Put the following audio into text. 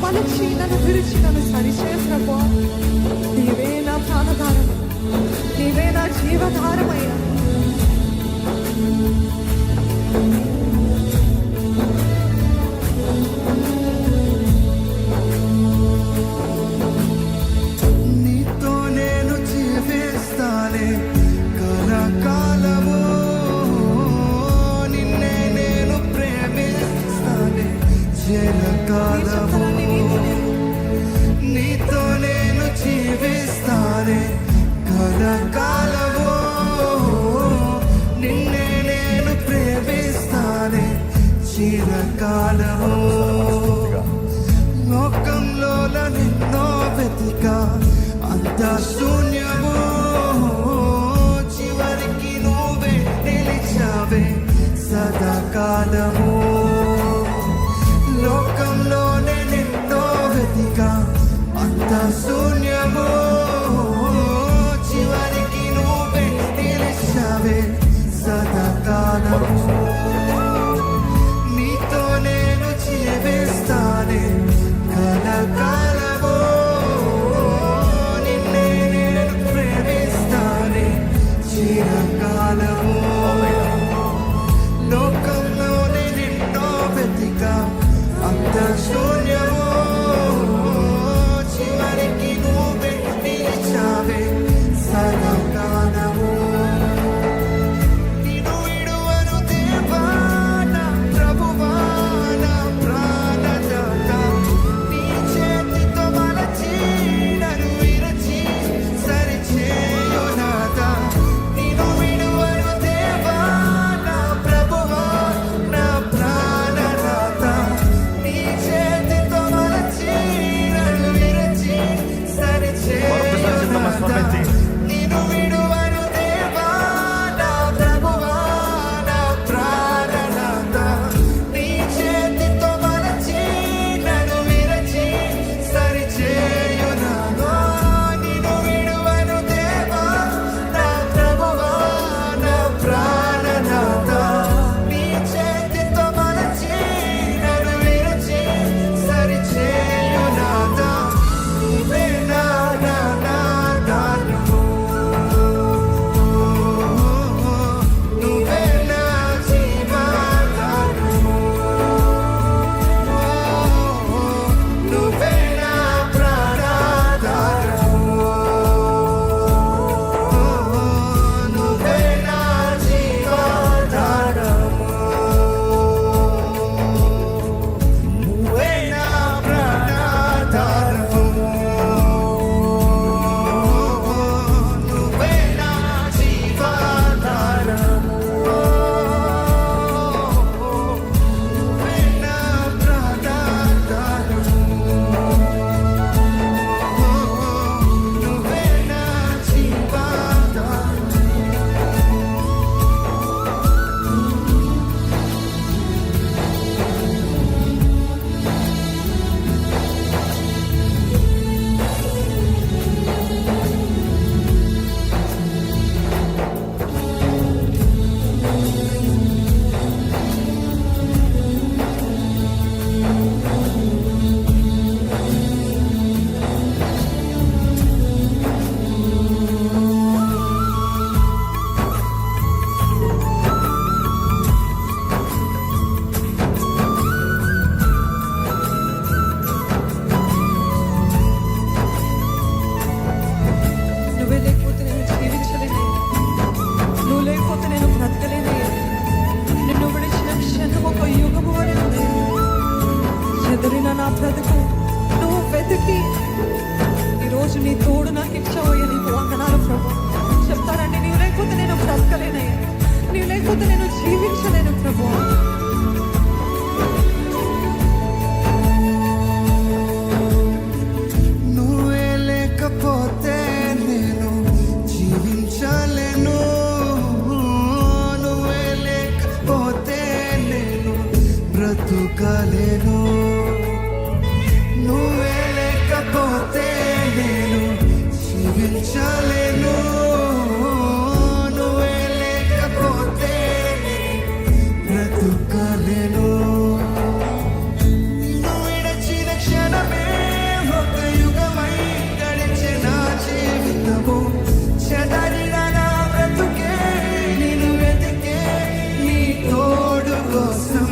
మలచి నన్ను విరిచి నన్ను సరిచే ప్రభా. నీవే నా ప్రాణధారం, నీవే నా జీవధారమయ్యా. నీతో నేను జీవిస్తానే కలకాలము, నిన్నే నేను ప్రేమిస్తానే చిరకాలము. నీతో నేను జీవిస్తానే కలకాలము, నిన్నే నేను ప్రేమిస్తానే చిరకాలము. లోకంలో నిన్నో వెతికా అంత శూన్యము, చివరికి నువ్వే నిలిచావే సదాకాలము. లోకంలోనే నిన్నో వెతికా అంత శూన్యము, చివరికి నువ్వే నిలిచావే సదాకాలము. నీతో నేను జీవిస్తానే కలకాలము, నిన్నే నేను ప్రేమిస్తానే చిరకాలము. లోకంలోనే నిన్నో వెతికా అంత శూన్యము, చివరికి నువ్వే నిలిచావే సదాకాలము. నిన్ను విడువను దేవా నా ప్రభువా, నా ప్రాణదాత. నీ చేతితో మలచి నన్ను విరచి సరిచేయు నాథ. నిన్ను విడువను దేవా నా ప్రభువా, నా ప్రాణదాత. నీ చేతితో మలచి నన్ను విరచి సరిచేయు నాథ. నిన్ను విడువను దేవా నా ప్రభువా, నా ప్రాణనాథ. నీ చేతితో మలచి నన్ను విరచి సరిచేయు నాథ. నిన్ను విడువను దేవా నా ప్రభువా, నా ప్రాణనాథ. నీ చేతితో మలచి నన్ను విరచి సరిచేయు నాథ. నువ్వే నా దానము, నువ్వే నా జీవధారము, నువ్వే నా ప్రాణధారము, నువ్వే నా జీవధారము, నువ్వే నా ప్రాణధారము, నువ్వే నా జీవధారము, నువ్వే నా ప్రాణధారము, నువ్వే నా జీవధారము. నువ్వే లేకపోతే నేను జీవించలేనయ్యా, నువ్వు లేకపోతే నేను బ్రతకలేనయ్యా. నిన్ను విడిచిన క్షణం ఒక యుగము వలె ఉందయ్యా. చెదిరిన నా బ్రతుకు నువ్వు వెతికి ఈరోజు నీ తోడు నాకు ఇచ్చావయ్యా. నీకు వందనాలు ప్రభు. చెప్తానండి, నీవు లేకపోతే నేను బ్రతకలేనయ్యా, నీవు లేకపోతే నేను జీవించలేను ప్రభు. నువ్వే లేకపోతే నేను జీవించలేను, నువ్వే లేకపోతే నేను బ్రతుకలేను. నువ్వే లేకపోతే నేను జీవించలేను, నువ్వే లేకపోతే నేను బ్రతుకలేను. నిన్ను విడచిన క్షణమే కోసం